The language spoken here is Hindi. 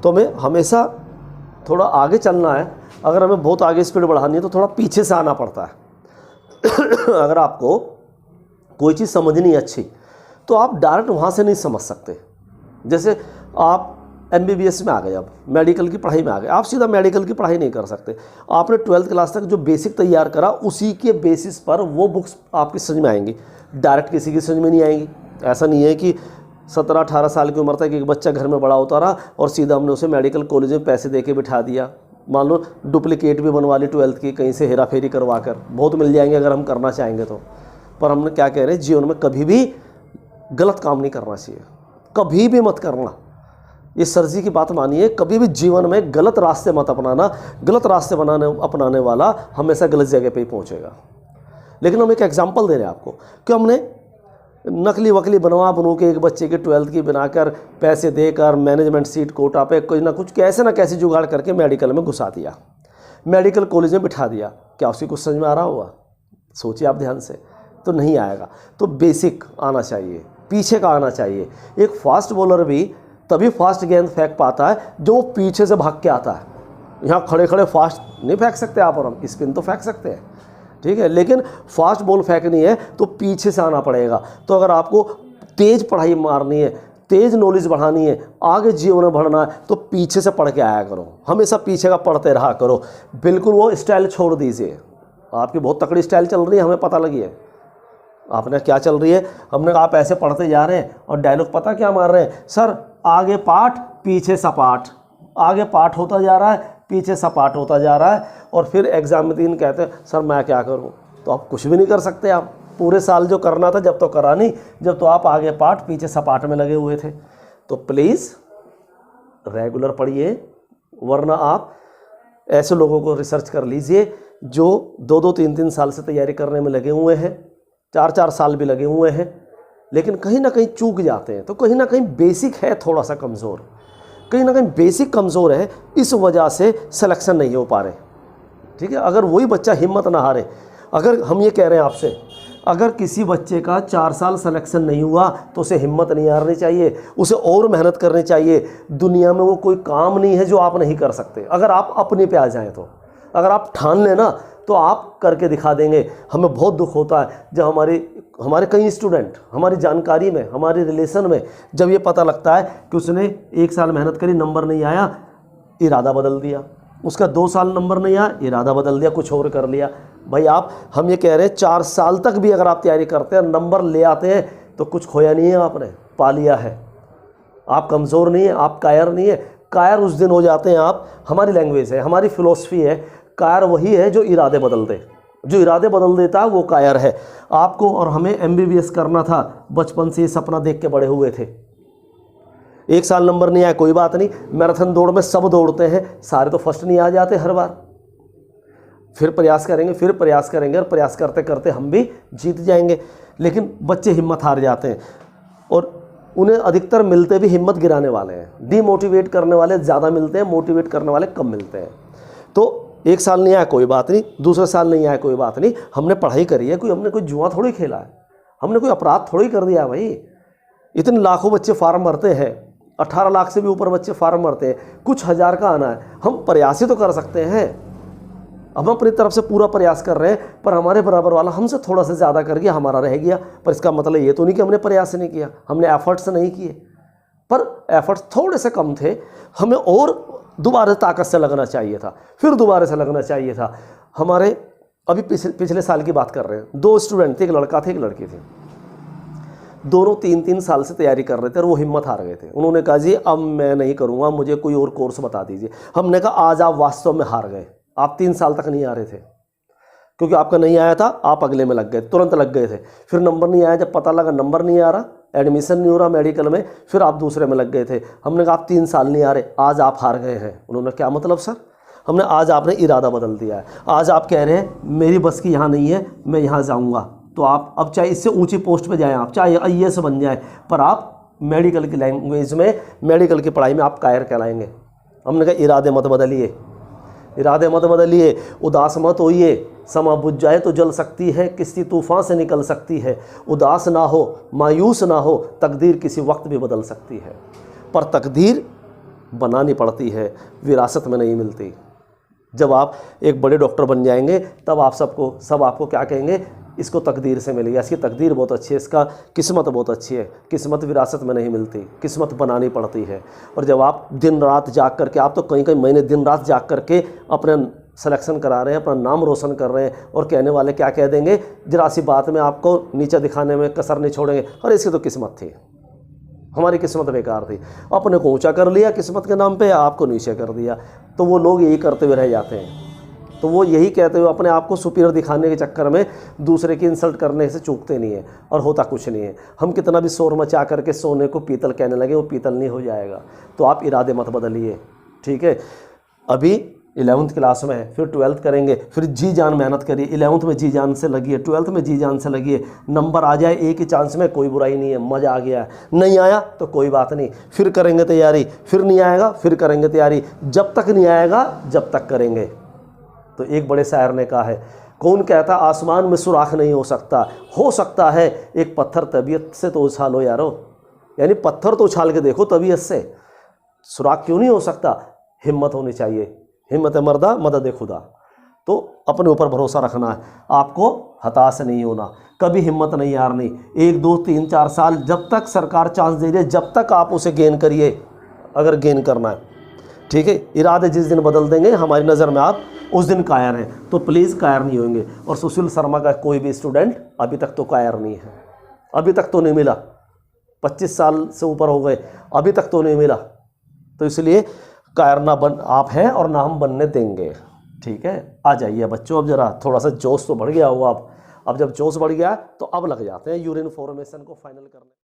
तो हमें हमेशा थोड़ा आगे चलना है। अगर हमें बहुत आगे स्पीड बढ़ानी है तो थोड़ा पीछे से आना पड़ता है। अगर आपको कोई चीज़ समझनी है अच्छी, तो आप डायरेक्ट वहाँ से नहीं समझ सकते। जैसे आप MBBS में आ गए, अब मेडिकल की पढ़ाई में आ गए, आप सीधा मेडिकल की पढ़ाई नहीं कर सकते। आपने 12th क्लास तक जो बेसिक तैयार करा, उसी के बेसिस पर वो बुक्स आपकी समझ में आएंगी, डायरेक्ट किसी की समझ में नहीं आएंगी। ऐसा नहीं है कि 17-18 साल की उम्र तक एक बच्चा घर में बड़ा होता रहा और सीधा हमने उसे मेडिकल कॉलेज में पैसे दे के बिठा दिया। मान लो डुप्लीकेट भी बनवा ली 12th की, कहीं से हेरा फेरी करवा कर, बहुत मिल जाएंगे अगर हम करना चाहेंगे तो। पर हमने क्या कह रहे हैं, जीवन में कभी भी गलत काम नहीं करना चाहिए, कभी भी मत करना। ये सर जी की बात मानिए, कभी भी जीवन में गलत रास्ते मत अपनाना। गलत रास्ते अपनाने वाला हमेशा गलत जगह पे ही पहुंचेगा। लेकिन हम एक एग्जांपल दे रहे हैं आपको कि हमने नकली वकली बनवा के एक बच्चे की 12th की बनाकर पैसे देकर मैनेजमेंट सीट कोटा पे कुछ ना कुछ कैसे ना कैसे जुगाड़ करके मेडिकल में घुसा दिया, मेडिकल कॉलेज में बिठा दिया। क्या उसकी कुछ समझ में आ रहा होगा? सोचिए आप ध्यान से, तो नहीं आएगा। तो बेसिक आना चाहिए, पीछे का आना चाहिए। एक फास्ट बॉलर भी तभी फास्ट गेंद फेंक पाता है जो पीछे से भाग के आता है। यहाँ खड़े खड़े फास्ट नहीं फेंक सकते आप और हम, स्पिन तो फेंक सकते हैं, ठीक है, लेकिन फास्ट बॉल फेंकनी है तो पीछे से आना पड़ेगा। तो अगर आपको तेज़ पढ़ाई मारनी है, तेज़ नॉलेज बढ़ानी है, आगे जीवन में बढ़ना है, तो पीछे से पढ़ के आया करो, हमेशा पीछे का पढ़ते रहा करो। बिल्कुल वो स्टाइल छोड़ दीजिए। आपकी बहुत तकड़ी स्टाइल चल रही है, हमें पता लगी है। आपने क्या चल रही है, हमने कहा आप ऐसे पढ़ते जा रहे हैं और डायलॉग पता क्या मार रहे हैं, सर आगे पाठ पीछे सपाट, आगे पाठ होता जा रहा है पीछे सपाट होता जा रहा है। और फिर एग्जाम में दिन कहते हैं सर मैं क्या करूं, तो आप कुछ भी नहीं कर सकते। आप पूरे साल जो करना था जब तो करा नहीं, जब तो आप आगे पाठ पीछे सपाट में लगे हुए थे। तो प्लीज़ रेगुलर पढ़िए, वरना आप ऐसे लोगों को रिसर्च कर लीजिए जो 2-2, 3-3 साल से तैयारी करने में लगे हुए हैं, 4-4 साल भी लगे हुए हैं, लेकिन कहीं ना कहीं चूक जाते हैं। तो कहीं ना कहीं बेसिक है थोड़ा सा कमज़ोर, कहीं ना कहीं बेसिक कमज़ोर है, इस वजह से सिलेक्शन नहीं हो पा रहे, ठीक है। अगर वही बच्चा हिम्मत ना हारे, अगर हम ये कह रहे हैं आपसे, अगर किसी बच्चे का 4 साल सिलेक्शन नहीं हुआ तो उसे हिम्मत नहीं हारनी चाहिए, उसे और मेहनत करनी चाहिए। दुनिया में वो कोई काम नहीं है जो आप नहीं कर सकते, अगर आप अपने पे आ जाएं तो। अगर आप ठान लेना तो आप करके दिखा देंगे। हमें बहुत दुख होता है जब हमारे कई स्टूडेंट हमारी जानकारी में, हमारे रिलेशन में, जब ये पता लगता है कि उसने 1 साल मेहनत करी, नंबर नहीं आया, इरादा बदल दिया। उसका 2 साल नंबर नहीं आया, इरादा बदल दिया, कुछ और कर लिया। भाई हम ये कह रहे हैं 4 साल तक भी अगर आप तैयारी करते हैं, नंबर ले आते हैं, तो कुछ खोया नहीं है, आपने पा लिया है। आप कमज़ोर नहीं है, आप कायर नहीं है। कायर उस दिन हो जाते हैं आप, हमारी लैंग्वेज है, हमारी फ़िलॉसफी है, कायर वही है जो इरादे बदल दे। जो इरादे बदल देता है वो कायर है। आपको और हमें MBBS करना था, बचपन से ये सपना देख के बड़े हुए थे। 1 साल नंबर नहीं आया कोई बात नहीं, मैराथन दौड़ में सब दौड़ते हैं, सारे तो फर्स्ट नहीं आ जाते हर बार। फिर प्रयास करेंगे, फिर प्रयास करेंगे, और प्रयास करते करते हम भी जीत जाएंगे। लेकिन बच्चे हिम्मत हार जाते हैं और उन्हें अधिकतर मिलते भी हिम्मत गिराने वाले हैं। डीमोटिवेट करने वाले ज़्यादा मिलते हैं, मोटिवेट करने वाले कम मिलते हैं। तो 1 साल नहीं आया कोई बात नहीं, दूसरे साल नहीं आया कोई बात नहीं, हमने पढ़ाई करी है, हमने कोई जुआ थोड़ी खेला है, हमने कोई अपराध थोड़ी कर दिया। भाई इतने लाखों बच्चे फार्म भरते हैं, 18 लाख से भी ऊपर बच्चे फार्म भरते हैं, कुछ हज़ार का आना है। हम प्रयास ही तो कर सकते हैं। हम अपनी तरफ से पूरा प्रयास कर रहे हैं, पर हमारे बराबर वाला हमसे थोड़ा सा ज़्यादा कर गया, हमारा रह गया। पर इसका मतलब ये तो नहीं कि हमने प्रयास नहीं किया, हमने एफर्ट्स नहीं किए, पर एफर्ट्स थोड़े से कम थे। हमें और दोबारा ताकत से लगना चाहिए था, फिर दोबारा से लगना चाहिए था। हमारे अभी पिछले साल की बात कर रहे हैं, 2 स्टूडेंट थे, एक लड़का था एक लड़की थी। दोनों 3-3 साल से तैयारी कर रहे थे और वो हिम्मत हार गए थे। उन्होंने कहा जी अब मैं नहीं करूँगा, मुझे कोई और कोर्स बता दीजिए। हमने कहा आज आप वास्तव में हार गए, आप 3 साल तक नहीं आ रहे थे, क्योंकि आपका नहीं आया था, आप अगले में लग गए, तुरंत लग गए थे। फिर नंबर नहीं आया, जब पता लगा नंबर नहीं आ रहा, एडमिशन नहीं हो रहा मेडिकल में, फिर आप दूसरे में लग गए थे। हमने कहा आप 3 साल नहीं आ रहे, आज आप हार गए हैं। उन्होंने क्या मतलब सर? हमने आज आपने इरादा बदल दिया है, आज आप कह रहे हैं मेरी बस की यहाँ नहीं है, मैं यहाँ जाऊँगा। तो आप अब चाहे इससे ऊंची पोस्ट पे जाएं, आप चाहे IAS बन जाए, पर आप मेडिकल की लैंग्वेज में, मेडिकल की पढ़ाई में आप कायर कहलाएंगे। हमने कहा इरादे मत बदलिए, इरादे मत बदलिए, उदास मत होइए। समा बुझ जाए तो जल सकती है, किसी तूफान से निकल सकती है। उदास ना हो, मायूस ना हो, तकदीर किसी वक्त भी बदल सकती है। पर तकदीर बनानी पड़ती है, विरासत में नहीं मिलती। जब आप एक बड़े डॉक्टर बन जाएंगे तब आप सब आपको क्या कहेंगे, इसको तकदीर से मिली, इसकी तकदीर बहुत अच्छी है, इसका किस्मत बहुत अच्छी है। किस्मत विरासत में नहीं मिलती, किस्मत बनानी पड़ती है। और जब आप दिन रात जाग करके, आप तो कई कई महीने दिन रात जाग करके अपने सिलेक्शन करा रहे हैं, अपना नाम रोशन कर रहे हैं, और कहने वाले क्या कह देंगे, जरा सी बात में आपको नीचे दिखाने में कसर नहीं छोड़ेंगे, अरे इसकी तो किस्मत थी, हमारी किस्मत बेकार थी, अपने को ऊंचा कर लिया किस्मत के नाम पे, आपको नीचे कर दिया। तो वो लोग यही करते हुए रह जाते हैं। तो वो यही कहते हुए अपने आप को सुपीरियर दिखाने के चक्कर में दूसरे की इंसल्ट करने से चूकते नहीं है, और होता कुछ नहीं है। हम कितना भी शोर मचा करके सोने को पीतल कहने लगे, वो पीतल नहीं हो जाएगा। तो आप इरादे मत बदलिए, ठीक है। अभी 11th क्लास में है, फिर 12th करेंगे, फिर जी जान मेहनत करिए। 11th में जी जान से लगिए, 12th में जी जान से लगिए। नंबर आ जाए एक ही चांस में, कोई बुराई नहीं है, मज़ा आ गया। नहीं आया तो कोई बात नहीं, फिर करेंगे तैयारी, फिर नहीं आएगा फिर करेंगे तैयारी, जब तक नहीं आएगा जब तक करेंगे। तो एक बड़े शायर ने कहा है, कौन कहता आसमान में सुराख नहीं हो सकता है एक पत्थर तबीयत से तो उछालो यारो। यानी पत्थर तो उछाल के देखो तबीयत से, सुराख क्यों नहीं हो सकता। हिम्मत होनी चाहिए, हिम्मत मर्दा मदद खुदा। तो अपने ऊपर भरोसा रखना है, आपको हताश नहीं होना, कभी हिम्मत नहीं हारनी। 1 2 3 4 साल जब तक सरकार चांस दे रही है, जब तक आप उसे गेन करिए, अगर गेन करना है, ठीक है। इरादे जिस दिन बदल देंगे हमारी नज़र में आप उस दिन कायर हैं, तो प्लीज़ कायर नहीं होंगे। और सुशील शर्मा का कोई भी स्टूडेंट अभी तक तो कायर नहीं है, अभी तक तो नहीं मिला। 25 साल से ऊपर हो गए, अभी तक तो नहीं मिला। तो इसलिए कायर ना बन आप हैं, और ना हम बनने देंगे, ठीक है। आ जाइए बच्चों, अब जरा थोड़ा सा जोश तो बढ़ गया होगा। अब जब जोश बढ़ गया तो अब लग जाते हैं यूरिन फॉर्मेशन को फाइनल करने।